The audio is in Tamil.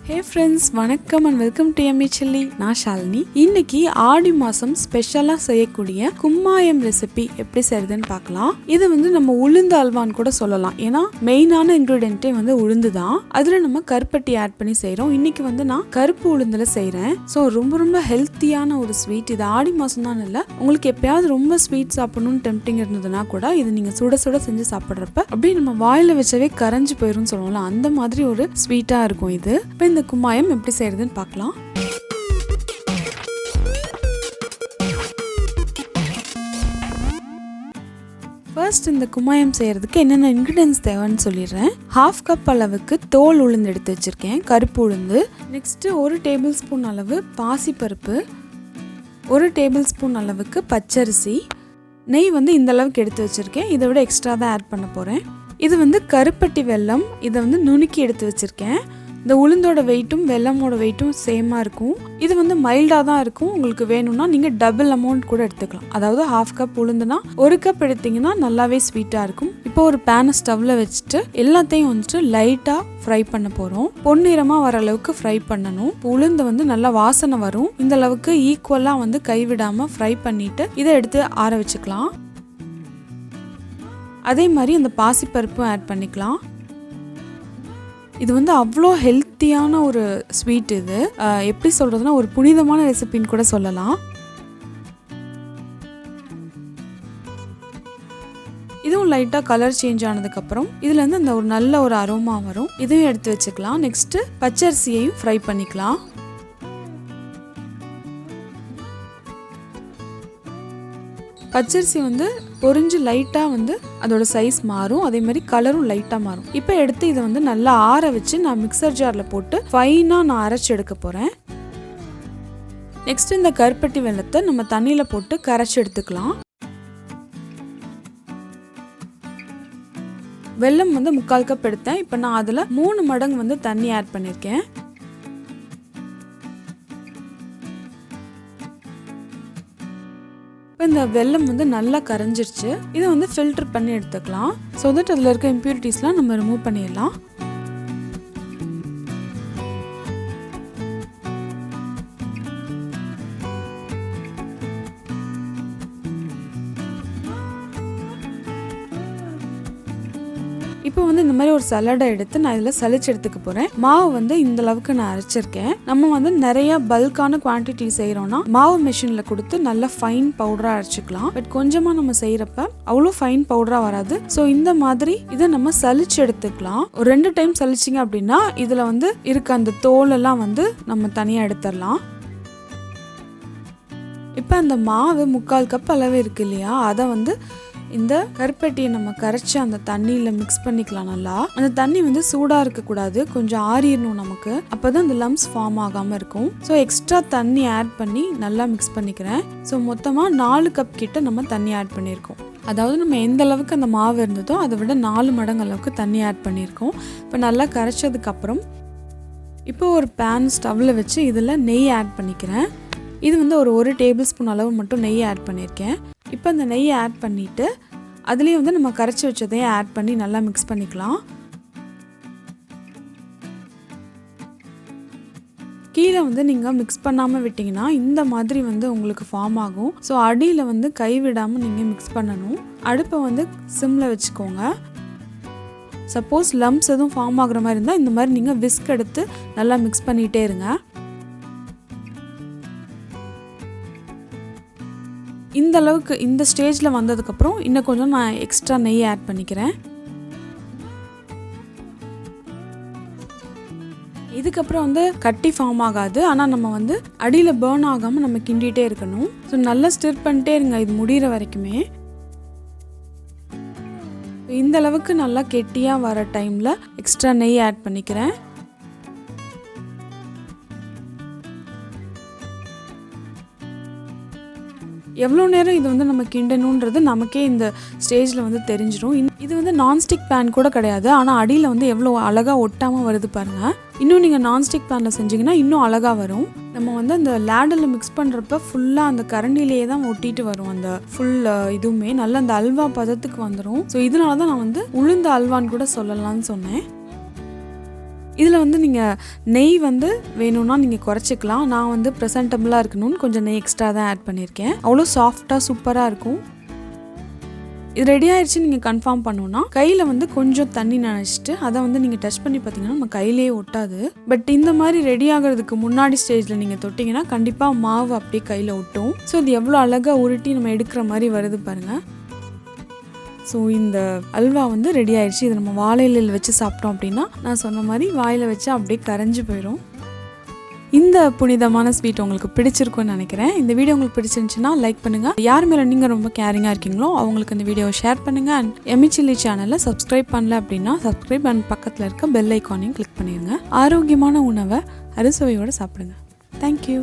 Hey friends, வணக்கம் and welcome to Yummy Chilli. நான் ஷாலினி. இன்னைக்கு ஆடி மாசம் ஸ்பெஷலா செய்யக்கூடிய கும்மாயம் ரெசிபி எப்படி செய்யறதுன்னு பார்க்கலாம். இது நம்ம உளுந்து அல்வான்னு கூட சொல்லலாம். ஏன்னா மெயினான இன்கிரிடியன்ட்டே உளுந்து தான். அதுல நம்ம கருப்பட்டி ஆட் பண்ணி செய்றோம். இன்னைக்கு நான் கருப்பு உளுந்துல செய்றேன். ஸோ ரொம்ப ஹெல்த்தியான ஒரு ஸ்வீட். இது ஆடி மாசம் தான் இல்லை, உங்களுக்கு எப்பயாவது ரொம்ப ஸ்வீட் சாப்பிடணும்னு டெம்ப்டிங் இருந்ததுன்னா கூட இது நீங்க சுட சுட செஞ்சு சாப்பிட்றப்ப அப்படியே நம்ம வாயில வச்சவே கரைஞ்சு போயிரும் சொல்லுவோம்ல, அந்த மாதிரி ஒரு ஸ்வீட்டா இருக்கும் இது. இந்த கும்மாயம் எப்படி செய்யறதுன்னு பார்க்கலாம். ஃபர்ஸ்ட் இந்த கும்மாயம் செய்யறதுக்கு என்னென்ன இன்கிரிடியன்ஸ் தேவைன்னு சொல்லிடுறேன். 1/2 கப் அளவுக்கு தோல் உளுந்து எடுத்து வச்சிருக்கேன், கருப்பு உளுந்து. நெக்ஸ்ட் 1 டேபிள் ஸ்பூன் அளவு பாசிப்பருப்பு, 1 டேபிள் ஸ்பூன் அளவுக்கு பச்சரிசி, நெய் இந்த அளவுக்கு எடுத்து வச்சிருக்கேன். இதை விட எக்ஸ்ட்ரா தான் ஆட் பண்ண போறேன். இது கருப்பட்டி வெல்லம், இதை நுணுக்கி எடுத்து வச்சிருக்கேன். இந்த உளுந்தோட வெயிட்டும் வெல்லமோட வெயிட்டும் சேமாக இருக்கும். இது மைல்டாக தான் இருக்கும். உங்களுக்கு வேணும்னா நீங்கள் டபுள் அமௌண்ட் கூட எடுத்துக்கலாம். அதாவது 1/2 கப் உளுந்துனா 1 கப் எடுத்தீங்கன்னா நல்லாவே ஸ்வீட்டாக இருக்கும். இப்போ ஒரு பேனை ஸ்டவ்வில் வச்சுட்டு எல்லாத்தையும் லைட்டாக ஃப்ரை பண்ண போகிறோம். பொன்னிறமாக வர அளவுக்கு ஃப்ரை பண்ணணும். உளுந்து நல்லா வாசனை வரும். இந்த அளவுக்கு ஈக்குவலாக கைவிடாமல் ஃப்ரை பண்ணிட்டு இதை எடுத்து ஆற வச்சுக்கலாம். அதே மாதிரி அந்த பாசிப்பருப்பும் ஆட் பண்ணிக்கலாம். இது அவ்வளோ ஹெல்த்தியான ஒரு ஸ்வீட். இது எப்படி சொல்றதுன்னா ஒரு புனிதமான ரெசிபின்னு கூட சொல்லலாம். இதுவும் லைட்டாக கலர் சேஞ்ச் ஆனதுக்கப்புறம் இதுலேருந்து அந்த ஒரு நல்ல ஒரு அரோமா வரும். இதையும் எடுத்து வச்சுக்கலாம். நெக்ஸ்ட் பச்சரிசியையும் ஃப்ரை பண்ணிக்கலாம். பச்சரிசி பொரிஞ்சு லைட்டாக அதோட சைஸ் மாறும். அதே மாதிரி கலரும் லைட்டாக மாறும். இப்போ எடுத்து இதை நல்லா ஆற வச்சு நான் மிக்சர் ஜாரில் போட்டு ஃபைனாக நான் அரைச்சி எடுக்க போகிறேன். நெக்ஸ்ட் இந்த கருப்பட்டி வெல்லத்தை நம்ம தண்ணியில் போட்டு கரைச்சி எடுத்துக்கலாம். வெல்லம் 3/4 கப் எடுத்தேன். இப்போ நான் அதில் 3 மடங்கு தண்ணி ஆட் பண்ணியிருக்கேன். இந்த வெல்லம் நல்லா கரைஞ்சிருச்சு. இதை ஃபில்டர் பண்ணி எடுத்துக்கலாம். ஸோ தட் அதில் இருக்க இம்ப்யூரிட்டிஸ்லாம் நம்ம ரிமூவ் பண்ணிடலாம். இப்போ இந்த மாதிரி ஒரு சலாடை எடுத்து நான் இதில் சலிச்சு எடுத்துக்க போகிறேன். மாவு இந்த அளவுக்கு நான் அரைச்சிருக்கேன். நம்ம நிறைய பல்கான குவான்டிட்டி செய்கிறோம்னா மாவு மெஷினில் கொடுத்து நல்லா ஃபைன் பவுடராக அரைச்சிக்கலாம். பட் கொஞ்சமாக நம்ம செய்கிறப்ப அவ்வளோ ஃபைன் பவுடராக வராது. ஸோ இந்த மாதிரி இதை நம்ம சலிச்சு எடுத்துக்கலாம். ஒரு 2 டைம் சலிச்சிங்க அப்படின்னா இதில் இருக்க அந்த தோலெல்லாம் நம்ம தனியாக எடுத்துடலாம். இப்போ அந்த மாவு 3/4 கப் அளவு இருக்கு இல்லையா, அதை இந்த கருப்பட்டியை நம்ம கரைச்சி அந்த தண்ணியில் மிக்ஸ் பண்ணிக்கலாம். நல்லா அந்த தண்ணி சூடாக இருக்கக்கூடாது, கொஞ்சம் ஆறிடணும் நமக்கு. அப்போ தான் அந்த லம்ஸ் ஃபார்ம் ஆகாமல் இருக்கும். ஸோ எக்ஸ்ட்ரா தண்ணி ஆட் பண்ணி நல்லா மிக்ஸ் பண்ணிக்கிறேன். ஸோ மொத்தமாக 4 கப் கிட்ட நம்ம தண்ணி ஆட் பண்ணியிருக்கோம். அதாவது நம்ம எந்த அளவுக்கு அந்த மாவு இருந்ததோ அதை விட 4 மடங்கு அளவுக்கு தண்ணி ஆட் பண்ணியிருக்கோம். இப்போ நல்லா கரைச்சதுக்கப்புறம் இப்போ ஒரு பேன் ஸ்டவ்வில் வச்சு இதில் நெய் ஆட் பண்ணிக்கிறேன். இது ஒரு டேபிள் ஸ்பூன் அளவு மட்டும் நெய் ஆட் பண்ணியிருக்கேன். இப்போ அந்த நெய்யை ஆட் பண்ணிவிட்டு அதுலேயே நம்ம கரைச்சி வச்சதையும் ஆட் பண்ணி நல்லா மிக்ஸ் பண்ணிக்கலாம். கீழே நீங்கள் மிக்ஸ் பண்ணாமல் விட்டிங்கன்னா இந்த மாதிரி உங்களுக்கு ஃபார்ம் ஆகும். ஸோ அடியில் கைவிடாமல் நீங்கள் மிக்ஸ் பண்ணணும். அடுப்பை சிம்மில் வச்சுக்கோங்க. சப்போஸ் லம்ப்ஸ் எதுவும் ஃபார்ம் ஆகுற மாதிரி இருந்தால் இந்த மாதிரி நீங்கள் விஸ்க் எடுத்து நல்லா மிக்ஸ் பண்ணிகிட்டே இருங்க. இந்த அளவுக்கு இந்த ஸ்டேஜில் வந்ததுக்கப்புறம் இன்னும் கொஞ்சம் நான் எக்ஸ்ட்ரா நெய் ஆட் பண்ணிக்கிறேன். இதுக்கப்புறம் கட்டி ஃபார்ம் ஆகாது. ஆனால் நம்ம அடியில் பேர்ன் ஆகாமல் நம்ம கிண்டிகிட்டே இருக்கணும். ஸோ நல்லா ஸ்டிர் பண்ணிட்டே இருங்க இது முடிகிற வரைக்குமே. இந்த அளவுக்கு நல்லா கெட்டியாக வர டைமில் எக்ஸ்ட்ரா நெய் ஆட் பண்ணிக்கிறேன். எவ்வளோ நேரம் இது நம்ம கிண்டணுன்றது நமக்கே இந்த ஸ்டேஜில் தெரிஞ்சிடும். இது நான்ஸ்டிக் பேன் கூட கிடையாது. ஆனால் அடியில் எவ்வளோ அழகாக ஒட்டாமல் வருது பாருங்கள். இன்னும் நீங்கள் நான்ஸ்டிக் பேனில் செஞ்சிங்கன்னா இன்னும் அழகாக வரும். நம்ம அந்த லேடரில் மிக்ஸ் பண்ணுறப்ப ஃபுல்லாக அந்த கரண்டிலேயே தான் ஒட்டிட்டு வரும். அந்த ஃபுல் இதுவுமே நல்ல அந்த அல்வா பதத்துக்கு வந்துடும். ஸோ இதனால தான் நான் உளுந்த அல்வான்னு கூட சொல்லலாம்னு சொன்னேன். இதில் வந்து நீங்கள் நெய் வந்து வேணும்னா நீங்கள் குறைச்சிக்கலாம். நான் வந்து ப்ரெசன்டபுளாக இருக்கணும்னு கொஞ்சம் நெய் எக்ஸ்ட்ரா தான் ஆட் பண்ணியிருக்கேன். அவ்வளோ சாஃப்டாக சூப்பராக இருக்கும். இது ரெடி ஆயிடுச்சு நீங்கள் கன்ஃபார்ம் பண்ணோன்னா கையில் வந்து கொஞ்சம் தண்ணி நனைச்சிட்டு அதை வந்து நீங்கள் டச் பண்ணி பார்த்தீங்கன்னா நம்ம கையிலேயே ஒட்டாது. பட் இந்த மாதிரி ரெடி ஆகிறதுக்கு முன்னாடி ஸ்டேஜில் நீங்கள் தொட்டிங்கன்னா கண்டிப்பாக மாவு அப்படியே கையில் ஒட்டும். ஸோ இது எவ்வளோ அழகாக உருட்டி நம்ம எடுக்கிற மாதிரி வருது பாருங்கள். ஸோ இந்த அல்வா வந்து ரெடி ஆயிடுச்சு. இதை நம்ம வாழையில வச்சு சாப்பிட்டோம் அப்படின்னா நான் சொன்ன மாதிரி வாயில் வச்சு அப்படியே கரைஞ்சி போயிடும். இந்த புனிதமான ஸ்வீட் உங்களுக்கு பிடிச்சிருக்கும்னு நினைக்கிறேன். இந்த வீடியோ உங்களுக்கு பிடிச்சிருந்துச்சுன்னா லைக் பண்ணுங்கள். யார் மேலே நீங்கள் ரொம்ப கேரிங்காக இருக்கீங்களோ அவங்களுக்கு இந்த வீடியோவை ஷேர் பண்ணுங்கள். அண்ட் எம்மி சில்லி சேனலை சப்ஸ்கிரைப் பண்ணல அப்படின்னா சப்ஸ்கிரைப் அண்ட் பக்கத்தில் இருக்க பெல் ஐக்கானையும் கிளிக் பண்ணிடுங்க. ஆரோக்கியமான உணவை அறுசுவையோடு சாப்பிடுங்க. தேங்க்யூ.